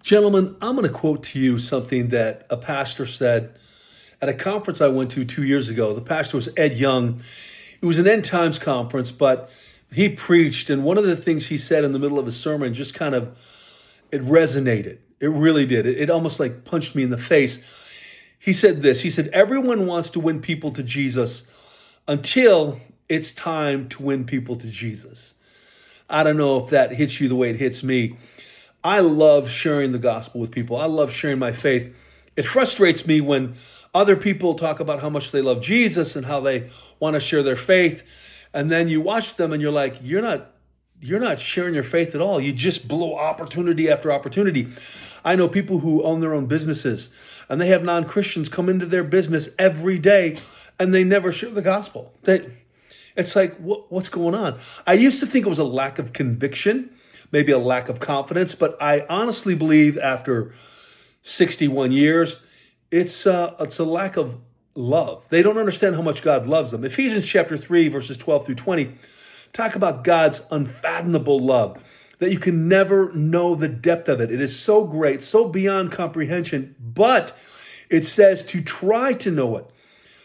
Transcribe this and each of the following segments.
Gentlemen, I'm going to quote to you something that a pastor said at a conference I went to 2 years ago. The pastor was Ed Young. It was an end times conference, but he preached. And one of the things he said in the middle of his sermon just kind of, it resonated. It really did. It almost like punched me in the face. He said this. He said, everyone wants to win people to Jesus until it's time to win people to Jesus. I don't know if that hits you the way it hits me. I love sharing the gospel with people. I love sharing my faith. It frustrates me when other people talk about how much they love Jesus and how they want to share their faith. And then you watch them and you're like, you're not sharing your faith at all. You just blow opportunity after opportunity. I know people who own their own businesses and they have non-Christians come into their business every day and they never share the gospel. It's like, what's going on? I used to think it was a lack of conviction, maybe a lack of confidence, but I honestly believe after 61 years, it's a lack of love. They don't understand how much God loves them. Ephesians chapter 3, verses 12 through 20, talk about God's unfathomable love, that you can never know the depth of it. It is so great, so beyond comprehension, but it says to try to know it,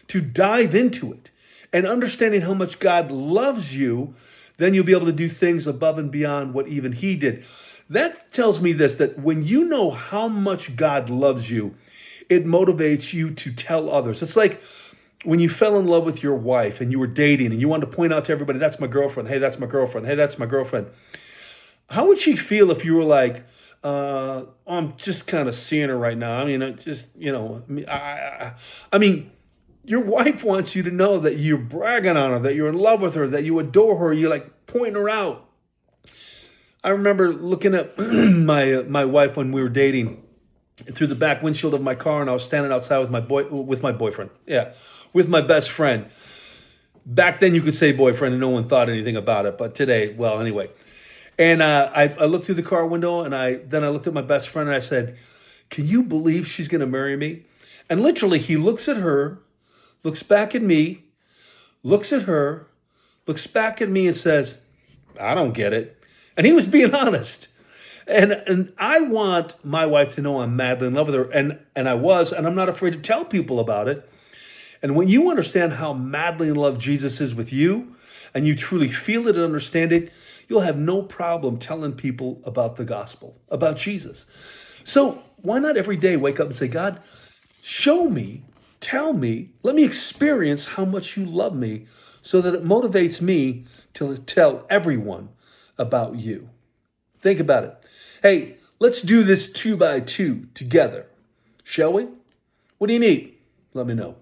to dive into it, and understanding how much God loves you, then you'll be able to do things above and beyond what even he did. That tells me this, that when you know how much God loves you, it motivates you to tell others. It's like when you fell in love with your wife and you were dating and you wanted to point out to everybody, that's my girlfriend. Hey, that's my girlfriend. Hey, that's my girlfriend. How would she feel if you were like, I'm just kind of seeing her right now. I mean, I mean, your wife wants you to know that you're bragging on her, that you're in love with her, that you adore her. You're like pointing her out. I remember looking at my wife when we were dating through the back windshield of my car, and I was standing outside with my boyfriend. Yeah, with my best friend. Back then, you could say boyfriend, and no one thought anything about it. But today, well, anyway. And I looked through the car window, and then I looked at my best friend, and I said, "Can you believe she's going to marry me?" And literally, he looks at her, looks back at me, looks at her, looks back at me and says, "I don't get it." And he was being honest. And I want my wife to know I'm madly in love with her. And I was, and I'm not afraid to tell people about it. And when you understand how madly in love Jesus is with you, and you truly feel it and understand it, you'll have no problem telling people about the gospel, about Jesus. So why not every day wake up and say, God, show me, tell me, let me experience how much you love me so that it motivates me to tell everyone about you. Think about it. Hey, let's do this 2 by 2 together, shall we? What do you need? Let me know.